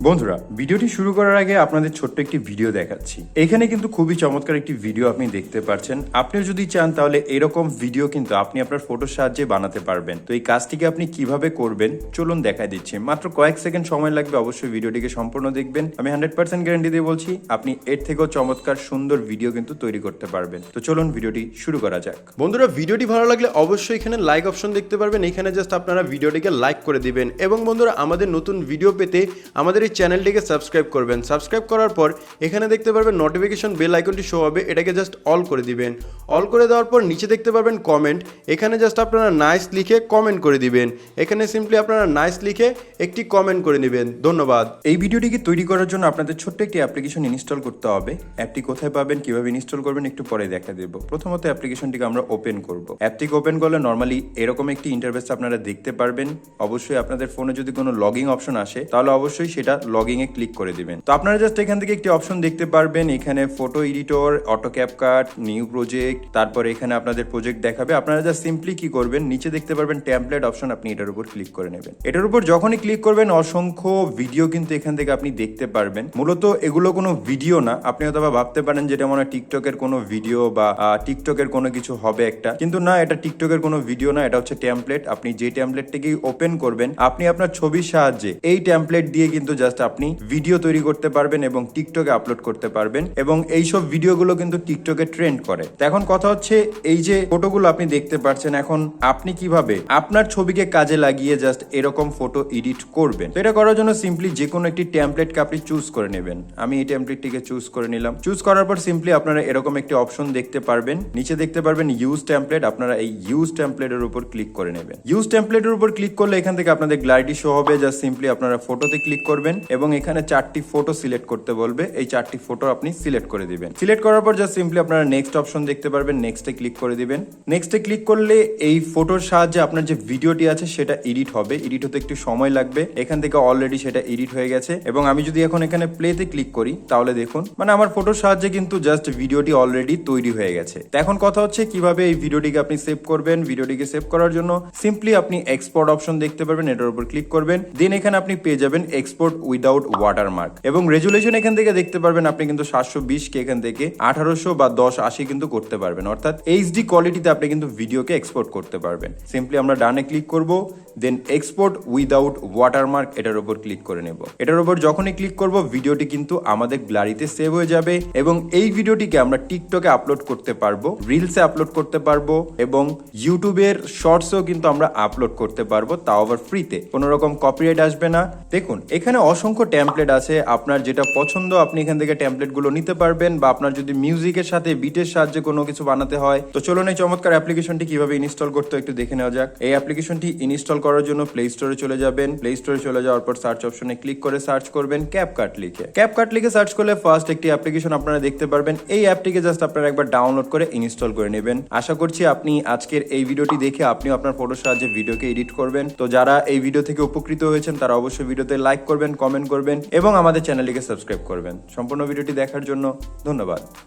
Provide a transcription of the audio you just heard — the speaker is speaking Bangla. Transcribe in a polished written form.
বন্ধুরা, ভিডিওটি শুরু করার আগে আপনাদের ছোট্ট একটি ভিডিও দেখাচ্ছি। এখানে কিন্তু খুবই চমৎকার একটি ভিডিও আপনি দেখতে পাচ্ছেন। আপনিও যদি চান তাহলে এরকম ভিডিও কিন্তু আপনি আপনার ফটোর সাহায্যে বানাতে পারবেন। তো এই কাজটিকে আপনি কিভাবে করবেন চলুন দেখাই দিচ্ছি। মাত্র কয়েক সেকেন্ড সময় লাগবে, অবশ্যই ভিডিওটিকে সম্পূর্ণ দেখবেন। আমি 100% গ্যারান্টি দিয়ে বলছি আপনি এর থেকেও চমৎকার সুন্দর ভিডিও কিন্তু তৈরি করতে পারবেন। তো চলুন ভিডিওটি শুরু করা যাক। বন্ধুরা, ভিডিওটি ভালো লাগলে অবশ্যই এখানে লাইক অপশন দেখতে পারবেন। এখানে জাস্ট আপনারা ভিডিওটিকে লাইক করে দিবেন এবং বন্ধুরা আমাদের নতুন ভিডিও পেতে আমাদের এই চ্যানেলটিকে সাবস্ক্রাইব করবেন। সাবস্ক্রাইব করার পর এখানে দেখতে পারবেন নোটিফিকেশন বেল আইকনটি শো হবে, এটাকে জাস্ট অল করে দিবেন। অল করে দেওয়ার পর নিচে দেখতে পারবেন কমেন্ট, এখানে জাস্ট আপনারা নাইস লিখে কমেন্ট করে দিবেন। এখানে সিম্পলি আপনারা নাইস লিখে একটি কমেন্ট করে নেবেন। ধন্যবাদ। এই ভিডিওটিকে তৈরি করার জন্য আপনাদের ছোট্ট একটি অ্যাপ্লিকেশন ইনস্টল করতে হবে। অ্যাপটি কোথায় পাবেন, কিভাবে ইনস্টল করবেন একটু পরে দেখা দেব। প্রথমত অ্যাপ্লিকেশনটিকে আমরা ওপেন করব। অ্যাপটিকে ওপেন করলে নর্মালি এরকম একটি ইন্টারফেস আপনারা দেখতে পারবেন। অবশ্যই আপনাদের ফোনে যদি কোনো লগইন অপশন আসে তাহলে অবশ্যই সেটা লগইন এ ক্লিক করে দিবেন। তো আপনারা জাস্ট এখান থেকে একটি অপশন দেখতে পারবেন, এখানে photo editor, auto CapCut, new project, তারপরে এখানে আপনাদের প্রজেক্ট দেখাবে। আপনারা জাস্ট সিম্পলি কি করবেন, নিচে দেখতে পারবেন টেমপ্লেট অপশন, আপনি এটার উপর ক্লিক করে নেবেন। এটার উপর যখনই ক্লিক করবেন অসংখ্য ভিডিও কিন্তু এখান থেকে আপনি দেখতে পারবেন। মূলত এগুলো কোনো ভিডিও না, আপনি হয়তো ভাবতে পারেন যেটা মনে হয় টিকটকের কোনো ভিডিও বা টিকটকের কোনো কিছু হবে একটা, কিন্তু না, এটা টিকটকের কোনো ভিডিও না, এটা হচ্ছে টেমপ্লেট। আপনি যে টেমপ্লেটটিকে ওপেন করবেন আপনি আপনার ছবির সাহায্যে এই টেমপ্লেট দিয়ে কিন্তু জাস্ট আপনি ভিডিও তৈরি করতে পারবেন এবং টিকটকে আপলোড করতে পারবেন এবং এইসব ভিডিওগুলো কিন্তু টিকটকে ট্রেন্ড করে। তো এখন কথা হচ্ছে এই যে ফটোগুলো আপনি দেখতে পাচ্ছেন, এখন আপনি কিভাবে আপনার ছবিকে কাজে লাগিয়ে জাস্ট এরকম ফটো এডিট করবেন। তো এটা করার জন্য সিম্পলি যে কোনো একটি টেমপ্লেটকে আপনি চুজ করে নেবেন। আমি এই টেমপ্লেটটিকে চুজ করে নিলাম। চুজ করার পর সিম্পলি আপনারা এরকম একটি অপশন দেখতে পারবেন, নিচে দেখতে পারবেন ইউজ টেমপ্লেট। আপনারা এই ইউজ টেমপ্লেটের উপর ক্লিক করে নেবেন। ইউজ টেমপ্লেটের উপর ক্লিক করলে এখান থেকে আপনাদের গ্যালারি শো হবে। জাস্ট সিম্পলি আপনারা ফটোতে ক্লিক করবেন এবং এখানে 4টি ফটো সিলেক্ট করতে বলবে। এই 4টি ফটো আপনি সিলেক্ট করে দিবেন। সিলেক্ট করার পর জাস্ট সিম্পলি আপনারা নেক্সট অপশন দেখতে পারবেন, নেক্সটে ক্লিক করে দিবেন। নেক্সটে ক্লিক করলে এই ফটোর সাহায্যে আপনার যে ভিডিওটি আছে সেটা এডিট হবে। এডিট হতে একটু সময় লাগবে। এখান থেকে অলরেডি সেটা এডিট হয়ে গেছে এবং আমি যদি এখন এখানে প্লেতে ক্লিক করি তাহলে দেখুন মানে আমার ফটোর সাহায্যে কিন্তু জাস্ট ভিডিওটি অলরেডি তৈরি হয়ে গেছে। তো এখন কথা হচ্ছে কিভাবে এই ভিডিওটিকে আপনি সেভ করবেন। ভিডিওটিকে সেভ করার জন্য সিম্পলি আপনি এক্সপোর্ট অপশন দেখতে পারবেন, এটার উপর ক্লিক করবেন। দেন এখানে আপনি পেয়ে যাবেন এক্সপোর্ট উইদাউট ওয়াটারমার্ক এবং রেজুলেশন এখান থেকে দেখতে পারবেন আপনি কিন্তু 720 কে এখান থেকে 1800 বা 1080 কিন্তু করতে পারবেন, অর্থাৎ এইচডি কোয়ালিটিতে আপনি কিন্তু ভিডিওকে এক্সপোর্ট করতে পারবেন। সিম্পলি আমরা ডানে ক্লিক করব, দেন এক্সপোর্ট উইদাউট ওয়াটারমার্ক এটার উপর ক্লিক করে নেব। এটার উপর যখনই ক্লিক করব ভিডিওটি কিন্তু আমাদের গ্যালারিতে সেভ হয়ে যাবে এবং এই ভিডিওটিকে আমরা টিকটকে আপলোড করতে পারবো, রিলসে আপলোড করতে পারবো এবং ইউটিউবের শর্টসেও কিন্তু আমরা আপলোড করতে পারবো, তাও আবার ফ্রিতে, কোনো রকম কপিরাইট আসবে না। দেখুন এখানে অসংখ্য টেমপ্লেট আছে, আপনার যেটা পছন্দ আপনি এখান থেকে টেমপ্লেট গুলো নিতে পারবেন বা আপনার যদি মিউজিকের সাথে বিটের সাহায্যে কোনো কিছু বানাতে হয়। তো চলুন এই চমৎকার অ্যাপ্লিকেশনটি কিভাবে ইনস্টল করতে হয় একটু দেখে নেওয়া যাক। এই অ্যাপ্লিকেশনটি ইনস্টল করার জন্য প্লে স্টোরে চলে যাবেন। প্লে স্টোরে চলে যাওয়ার পর সার্চ অপশনে ক্লিক করে সার্চ করবেন ক্যাপকাট লিখে। ক্যাপকাট লিখে সার্চ করলে ফার্স্ট একটি অ্যাপ্লিকেশন আপনারা দেখতে পারবেন। এই অ্যাপটিকে জাস্ট আপনারা একবার ডাউনলোড করে ইনস্টল করে নেবেন। আশা করছি আপনি আজকের এই ভিডিওটি দেখে আপনিও আপনার ফটোর সাহায্যে ভিডিওকে এডিট করবেন। তো যারা এই ভিডিও থেকে উপকৃত হয়েছেন তারা অবশ্যই ভিডিওতে লাইক করবেন, কমেন্ট করবেন এবং আমাদের চ্যানেলটিকে সাবস্ক্রাইব করবেন। সম্পূর্ণ ভিডিওটি দেখার জন্য ধন্যবাদ।